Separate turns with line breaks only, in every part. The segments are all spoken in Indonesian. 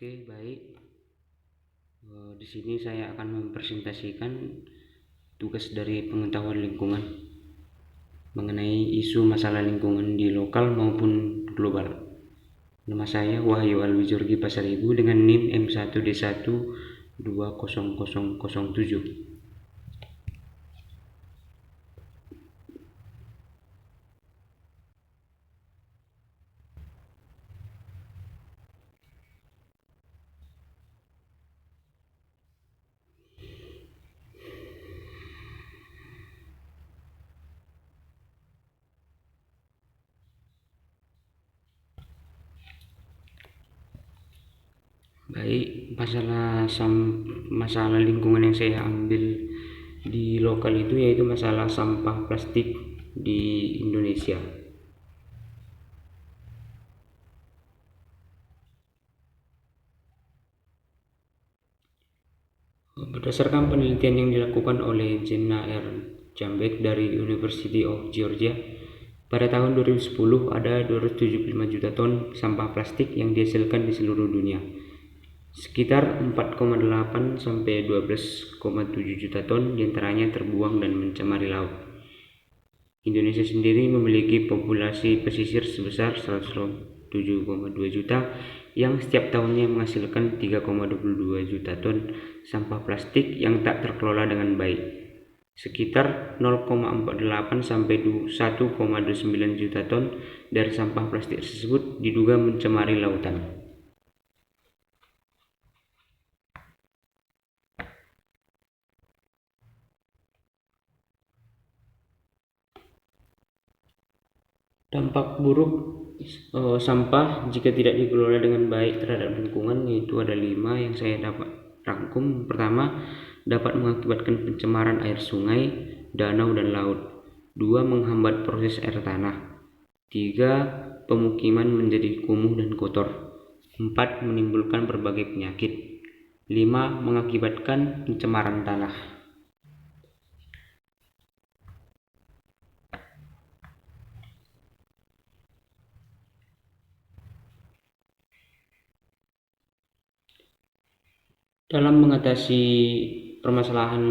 Oke, baik. Di sini saya akan mempresentasikan tugas dari pengetahuan lingkungan mengenai isu masalah lingkungan di lokal maupun global. Nama saya Wahyu Alwi Jorgi Pasaribu dengan NIM M1D1 20007. Baik, masalah lingkungan yang saya ambil di lokal itu yaitu masalah sampah plastik di Indonesia. Berdasarkan penelitian yang dilakukan oleh Jenna R. Jambek dari University of Georgia, pada tahun 2010 ada 275 juta ton sampah plastik yang dihasilkan di seluruh dunia. Sekitar 4,8 sampai 12,7 juta ton diantaranya terbuang dan mencemari laut. Indonesia sendiri memiliki populasi pesisir sebesar 107,2 juta yang setiap tahunnya menghasilkan 3,22 juta ton sampah plastik yang tak terkelola dengan baik. Sekitar 0,48 sampai 1,29 juta ton dari sampah plastik tersebut diduga mencemari lautan. Dampak buruk sampah jika tidak dikelola dengan baik terhadap lingkungan yaitu ada 5 yang saya dapat rangkum. Pertama, dapat mengakibatkan pencemaran air sungai, danau, dan laut. 2. Menghambat proses air tanah. 3. Pemukiman menjadi kumuh dan kotor. 4. Menimbulkan berbagai penyakit. 5. Mengakibatkan pencemaran tanah. Dalam mengatasi permasalahan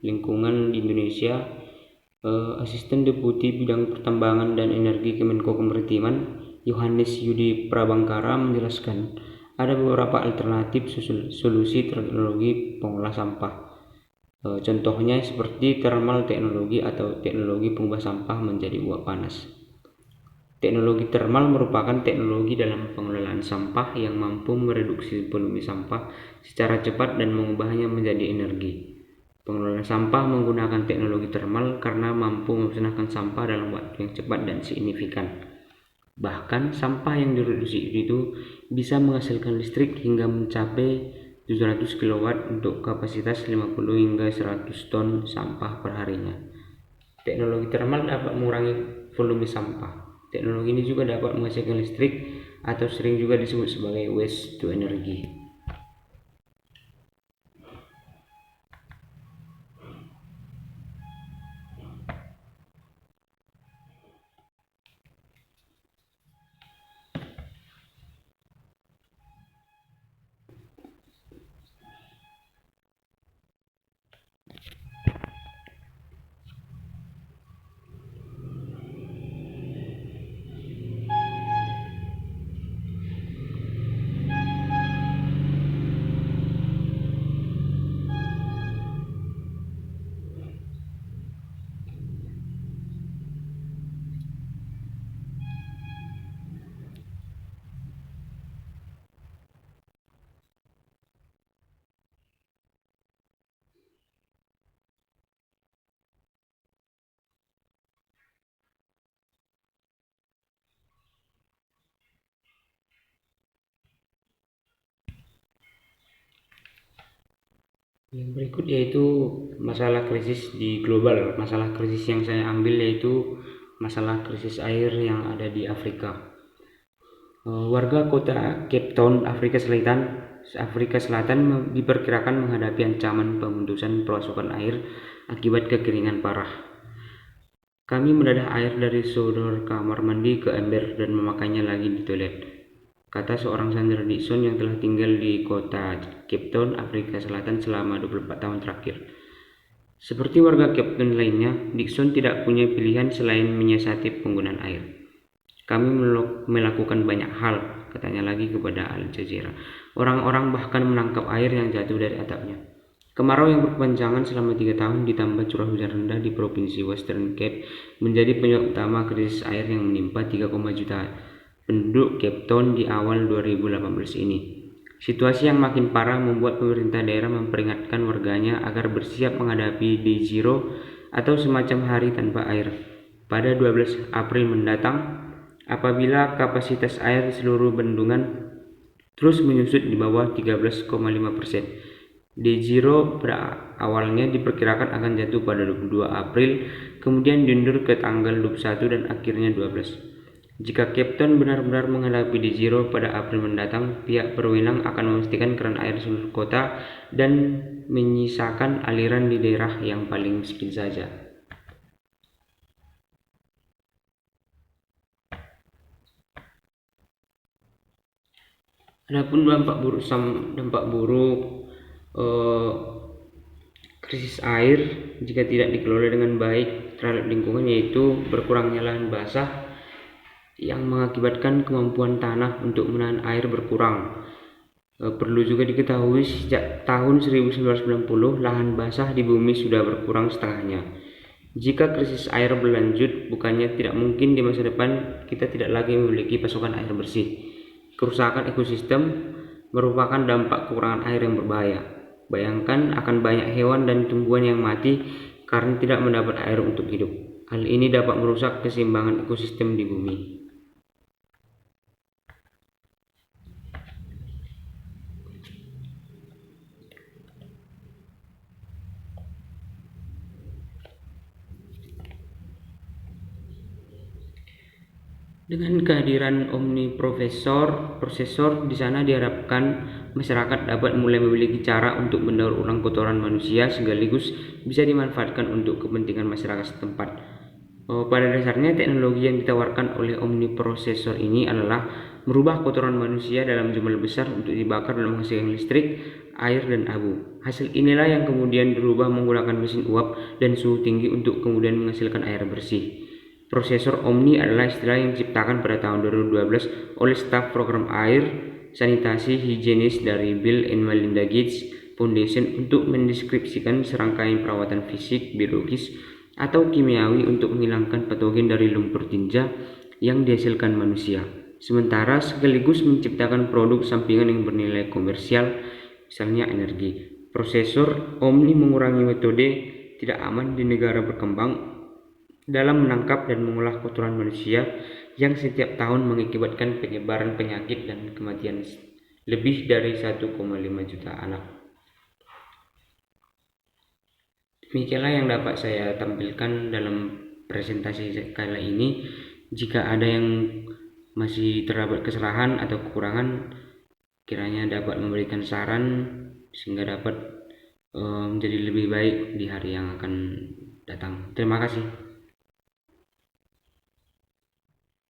lingkungan di Indonesia, Asisten Deputi Bidang Pertambangan dan Energi Kemenko Kemaritiman Yohanes Yudi Prabangkara menjelaskan ada beberapa alternatif solusi teknologi pengolah sampah. Contohnya seperti thermal teknologi atau teknologi pengubah sampah menjadi uap panas. Teknologi thermal merupakan teknologi dalam pengelolaan sampah yang mampu mereduksi volume sampah secara cepat dan mengubahnya menjadi energi. Pengelolaan sampah menggunakan teknologi thermal karena mampu memusnahkan sampah dalam waktu yang cepat dan signifikan. Bahkan sampah yang direduksi itu bisa menghasilkan listrik hingga mencapai 700 kW untuk kapasitas 50 hingga 100 ton sampah per harinya. Teknologi thermal dapat mengurangi volume sampah. Teknologi ini juga dapat menghasilkan listrik atau sering juga disebut sebagai waste to energy. Yang berikut yaitu masalah krisis di global. Masalah krisis yang saya ambil yaitu masalah krisis air yang ada di Afrika. Warga kota Cape Town, Afrika Selatan diperkirakan menghadapi ancaman pemutusan pasokan air akibat kekeringan parah. Kami mendadah air dari sumur kamar mandi ke ember dan memakainya lagi di toilet. kata seorang Sandra Dixon yang telah tinggal di kota Cape Town, Afrika Selatan selama 24 tahun terakhir. Seperti warga Cape Town lainnya, Dixon tidak punya pilihan selain menyiasati penggunaan air. Kami melakukan banyak hal, katanya lagi kepada Al Jazeera. Orang-orang bahkan menangkap air yang jatuh dari atapnya. Kemarau yang berkepanjangan selama 3 tahun ditambah curah hujan rendah di Provinsi Western Cape menjadi penyebab utama krisis air yang menimpa 3, juta penduduk Cape Town di awal 2018 ini. Situasi yang makin parah membuat pemerintah daerah memperingatkan warganya agar bersiap menghadapi day zero atau semacam hari tanpa air pada 12 April mendatang apabila kapasitas air di seluruh bendungan terus menyusut di bawah 13,5%. Day zero pada awalnya diperkirakan akan jatuh pada 22 April, kemudian diundur ke tanggal 21 dan akhirnya 12. Jika Cape Town benar-benar menghadapi day zero pada April mendatang, pihak berwenang akan memastikan keran air seluruh kota dan menyisakan aliran di daerah yang paling miskin saja. Adapun dampak buruk krisis air jika tidak dikelola dengan baik terhadap lingkungan, yaitu berkurangnya lahan basah yang mengakibatkan kemampuan tanah untuk menahan air berkurang. Perlu juga diketahui sejak tahun 1990 lahan basah di bumi sudah berkurang setengahnya. Jika krisis air berlanjut, bukannya tidak mungkin di masa depan kita tidak lagi memiliki pasokan air bersih. Kerusakan ekosistem merupakan dampak kekurangan air yang berbahaya. Bayangkan akan banyak hewan dan tumbuhan yang mati karena tidak mendapat air untuk hidup. Hal ini dapat merusak keseimbangan ekosistem di bumi. Dengan kehadiran prosesor di sana diharapkan masyarakat dapat mulai memiliki cara untuk mendaur ulang kotoran manusia sekaligus bisa dimanfaatkan untuk kepentingan masyarakat setempat. Pada dasarnya teknologi yang ditawarkan oleh omniprosesor ini adalah merubah kotoran manusia dalam jumlah besar untuk dibakar dan menghasilkan listrik, air, dan abu. Hasil inilah yang kemudian dirubah menggunakan mesin uap dan suhu tinggi untuk kemudian menghasilkan air bersih. Prosesor Omni adalah istilah yang diciptakan pada tahun 2012 oleh staf program air sanitasi higienis dari Bill and Melinda Gates Foundation untuk mendeskripsikan serangkaian perawatan fisik, biologis, atau kimiawi untuk menghilangkan patogen dari lumpur tinja yang dihasilkan manusia. Sementara sekaligus menciptakan produk sampingan yang bernilai komersial, misalnya energi. Prosesor Omni mengurangi metode tidak aman di negara berkembang dalam menangkap dan mengolah kotoran manusia yang setiap tahun mengakibatkan penyebaran penyakit dan kematian lebih dari 1,5 juta anak. Demikianlah yang dapat saya tampilkan dalam presentasi kali ini. Jika ada yang masih terdapat kesalahan atau kekurangan, kiranya dapat memberikan saran sehingga dapat menjadi lebih baik di hari yang akan datang. Terima kasih.